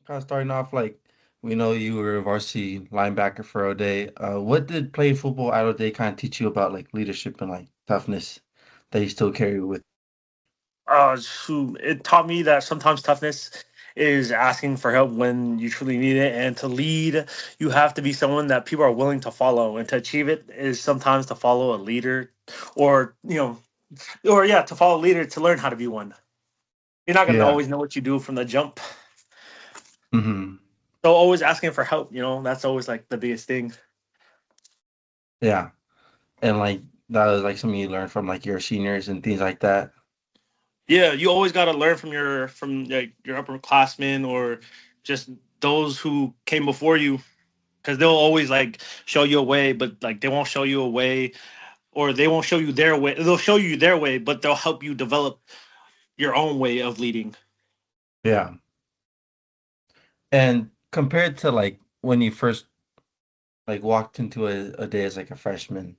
kind of starting off like we know you were a varsity linebacker for O'Day. What did playing football at O'Day kind of teach you about like leadership and like toughness that you still carry with you? Shoot, it taught me that sometimes toughness is asking for help when you truly need it, and to lead, you have to be someone that people are willing to follow, and to achieve it is sometimes to follow a leader, or or yeah, to follow a leader to learn how to be one. You're not gonna Yeah. always know what you do from the jump, Hmm. so always asking for help. That's always like the biggest thing. Yeah. And like that was like something you learned from like your seniors and things like that. Yeah, you always got to learn from like your upperclassmen or just those who came before you, because they'll always like show you a way, but like they won't show you a way, or they won't show you their way. They'll show you their way, but they'll help you develop your own way of leading. Yeah. And compared to like when you first like walked into a day as like a freshman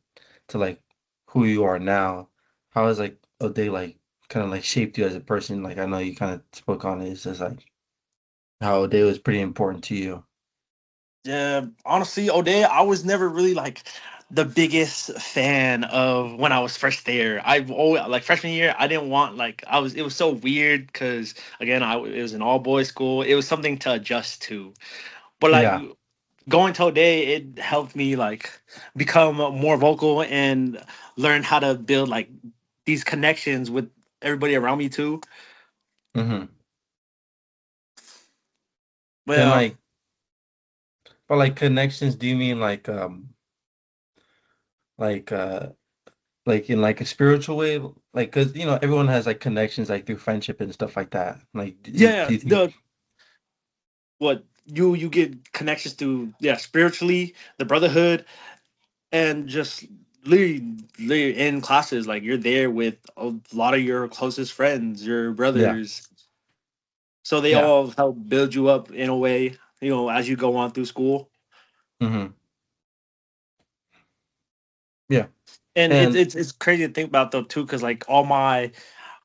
to like who you are now, how has like a day like kind of like shaped you as a person? Like I know you kind of spoke on it. It's just like how a day was pretty important to you. Yeah, honestly, O'Day, I was never really like the biggest fan of when I was first there. I've always like freshman year, I didn't want like I was. It was so weird because again, it was an all boys school. It was something to adjust to, but like Yeah. going to O'Day, it helped me like become more vocal and learn how to build like these connections with everybody around me too. Hmm. And Well, like, but like connections, do you mean like like in like a spiritual way? Like, cause you know everyone has like connections like through friendship and stuff like that. Like, do yeah, you think? the what you get connections through, yeah, spiritually, the brotherhood, and just literally in classes, like you're there with a lot of your closest friends, your Yeah. brothers, so they Yeah. all help build you up in a way, as you go on through school. Hmm. Yeah. And it's And it's it's crazy to think about though too, because like all my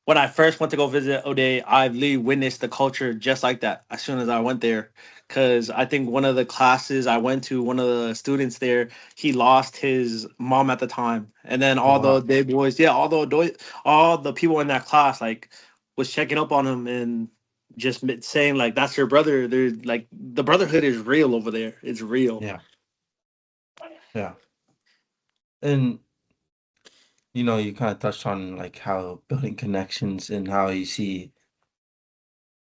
when I first went to go visit O'Day, I literally witnessed the culture just like that as soon as I went there. Because I think one of the classes I went to, one of the students there, he lost his mom at the time, and then oh all the wow. day boys, yeah, all the people in that class like was checking up on him and just saying like that's your brother. They're like the brotherhood is real over there. It's real. Yeah. Yeah. And you know, you kind of touched on like how building connections and how you see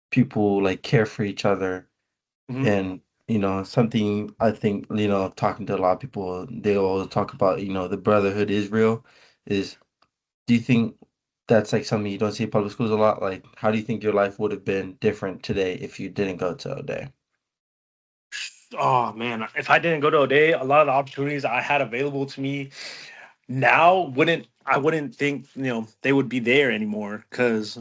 people like care for each other. Hmm. And, you know, something I think, you know, talking to a lot of people, they always talk about, you know, the brotherhood is real. Is do you think that's like something you don't see in public schools a lot? Like, how do you think your life would have been different today if you didn't go to O'Day? Oh man, if I didn't go to O'Day, a lot of the opportunities I had available to me now wouldn't think they would be there anymore, because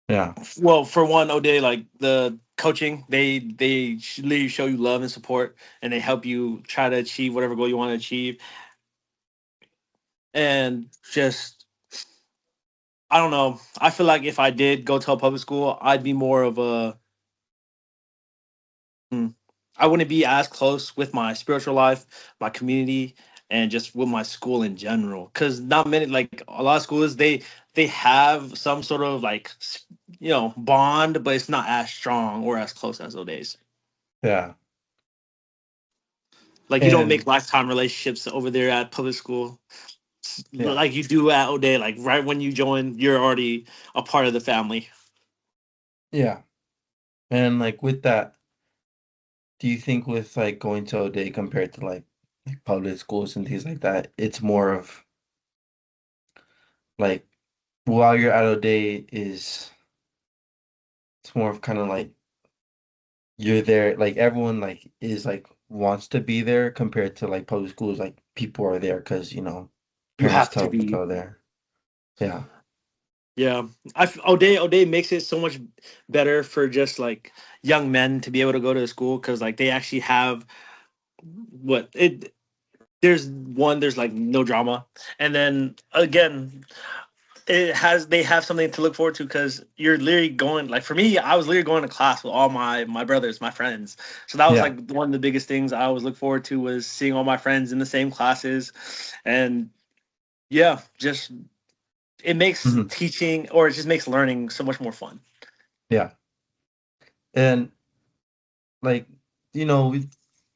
Yeah. well, for one, O'Day, like the coaching, they literally show you love and support, and they help you try to achieve whatever goal you want to achieve. And just, I don't know, I feel like if I did go to a public school, I'd be more of a hmm, I wouldn't be as close with my spiritual life, my community, and just with my school in general. Because not many, like a lot of schools, they have some sort of like bond, but it's not as strong or as close as O'Days. Yeah. Like you don't make And lifetime relationships over there at public school yeah. like you do at O'Day. Like right when you join, you're already a part of the family. Yeah. And like with that, do you think with like going to O'Day compared to like public schools and things like that, it's more of like while you're at O'Day is it's more of kind of like you're there, like everyone like is like wants to be there compared to like public schools, like people are there because you know You parents have tell to them to be. go there. Yeah. Yeah, O'Day makes it so much better for just like young men to be able to go to school, because like they actually have what it. There's like no drama, and then again, it has they have something to look forward to because you're literally going like for me, I was literally going to class with all my brothers, my friends. So that was Yeah. like one of the biggest things I always look forward to was seeing all my friends in the same classes, and yeah, just it makes Hmm. teaching or it just makes learning so much more fun. Yeah. And like, we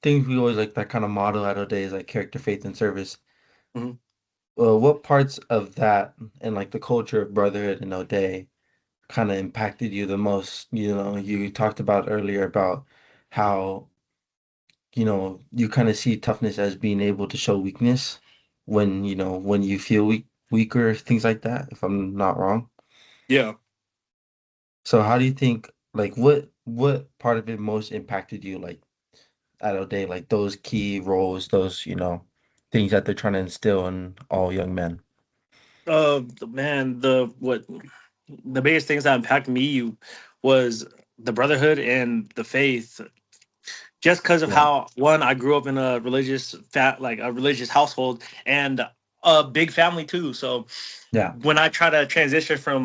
things we always like that kind of motto out of days like character, faith, and service. Mhm. What parts of that and like the culture of brotherhood in O'Day kind of impacted you the most? You talked about earlier about how, you kind of see toughness as being able to show weakness when you feel weaker, things like that, if I'm not wrong. Yeah. So how do you think, like, what part of it most impacted you, like, at O'Day, like those key roles, those, things that they're trying to instill in all young men? Man, the biggest things that impacted me was the brotherhood and the faith just because of Yeah. how one I grew up in a religious household and a big family too. So Yeah. when I try to transition from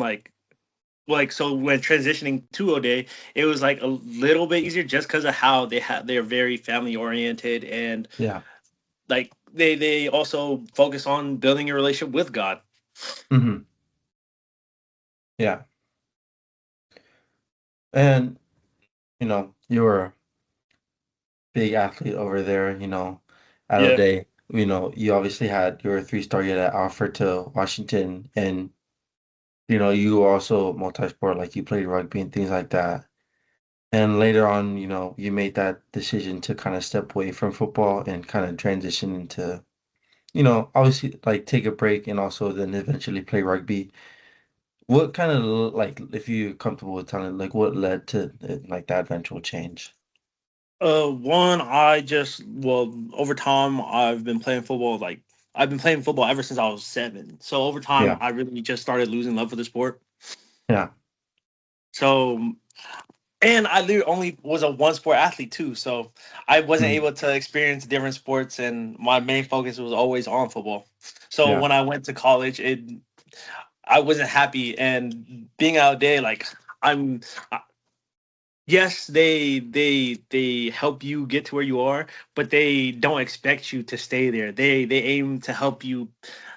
so when transitioning to O'Day, it was like a little bit easier just because of how they're very family oriented and Yeah. like they also focus on building a relationship with God. Hmm. Yeah. And, you were a big athlete over there, at Yeah. O'Day. You obviously had your three-star year at Alfred to Washington, and you were also multi-sport, like you played rugby and things like that. And later on, you made that decision to kind of step away from football and kind of transition into, obviously like take a break and also then eventually play rugby. What kind of like, if you're comfortable with telling, like what led to like that eventual change? One, I just over time I've been playing football ever since I was 7. So over time Yeah. I really just started losing love for the sport. Yeah. So and I literally only was a one sport athlete too. So I wasn't Mhm. able to experience different sports and my main focus was always on football. So Yeah. when I went to college, it I wasn't happy and being out there I'm yes, they help you get to where you are, but they don't expect you to stay there. They aim to help you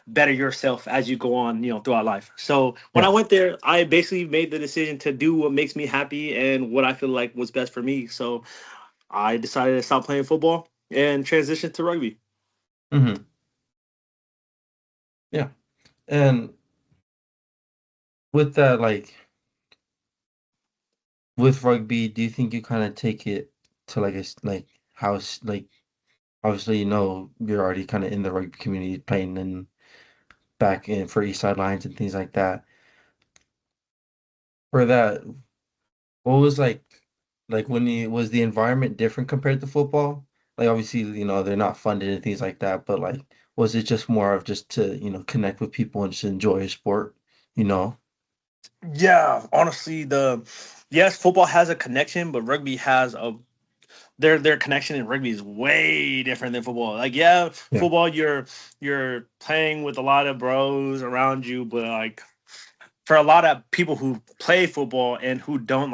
better yourself as you go on, throughout life. So when I Yeah. went there, I basically made the decision to do what makes me happy and what I feel like was best for me. So I decided to stop playing football and transition to rugby. Hmm. Yeah. And with that, like with rugby, do you think you kind of take it to like like house, like obviously, you're already kind of in the rugby community playing in back in for East Side Lions and things like that. For that, what was like when you was the environment different compared to football? Like obviously, they're not funded and things like that, but like was it just more of just to, connect with people and just enjoy a sport, you know? Yeah, honestly, the yes, football has a connection, but rugby has a their connection in rugby is way different than football. Like, yeah, Yeah. football you're playing with a lot of bros around you, but like for a lot of people who play football and who don't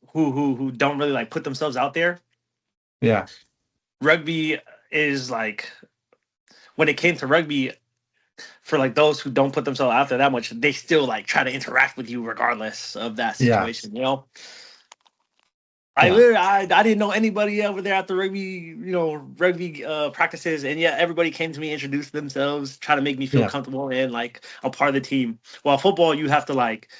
who don't really like put themselves out there, Yeah. rugby is like when it came to rugby for like those who don't put themselves out there that much, they still like try to interact with you regardless of that Yeah. situation. Yeah. I didn't know anybody over there at the rugby practices, and yet everybody came to me, introduced themselves, try to make me feel Yeah. comfortable and like a part of the team. While football, you have to like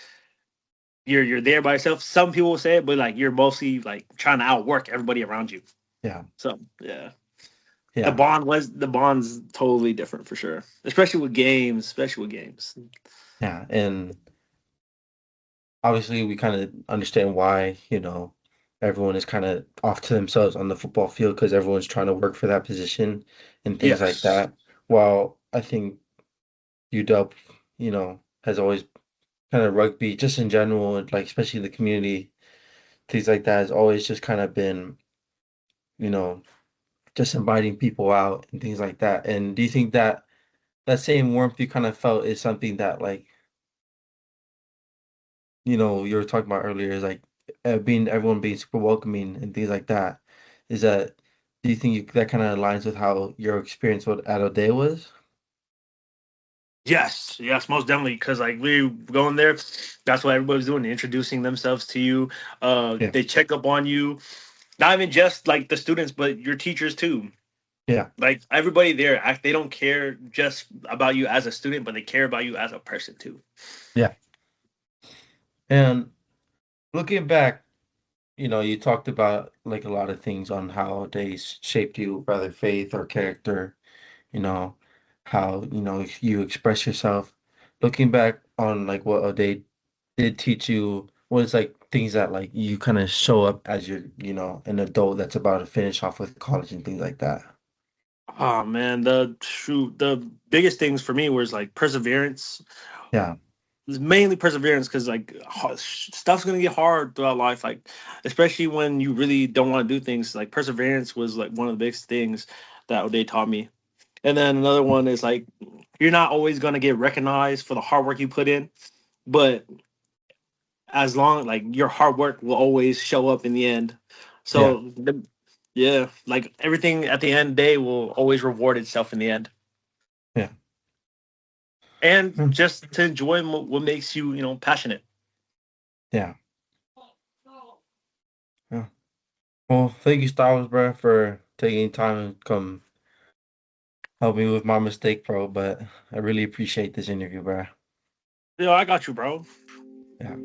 you're there by yourself. Some people will say it, but like you're mostly like trying to outwork everybody around you. Yeah. So yeah, Yeah. the bond's totally different for sure, especially with games, especially with games. Yeah. And obviously we kind of understand why, everyone is kind of off to themselves on the football field because everyone's trying to work for that position and things like Yes. that. While I think UW, has always kind of rugby, just in general, and like especially the community, things like that has always just kind of been, you know, just inviting people out and things like that. And do you think that that same warmth you kind of felt is something that like, you were talking about earlier is like being everyone being super welcoming and things like that. Is that do you think that kind of aligns with how your experience with at O'Day was? Yes, yes, most definitely. Because like we going there, that's what everybody's doing, introducing themselves to you. Yeah. They check up on you, not even just like the students, but your teachers too. Yeah. Like everybody there, they don't care just about you as a student, but they care about you as a person too. Yeah. And looking back, you talked about like a lot of things on how they shaped you, whether faith or character, you know, how, you express yourself. Looking back on like what they did teach you, what is like things that like you kind of show up as an adult that's about to finish off with college and things like that. Oh man, the biggest things for me was like perseverance. Yeah. It's mainly perseverance because like stuff's gonna get hard throughout life, like especially when you really don't want to do things. Like perseverance was like one of the biggest things that they taught me. And then another one is like you're not always gonna get recognized for the hard work you put in, but as long like your hard work will always show up in the end. Yeah. So yeah, like everything at the end of the day will always reward itself in the end. Yeah. And Hmm. just to enjoy what makes you, passionate. Yeah. Yeah. Well, thank you, Styles, bro, for taking time to come help me with my mistake, bro. But I really appreciate this interview, bro. Yeah, I got you, bro. Yeah.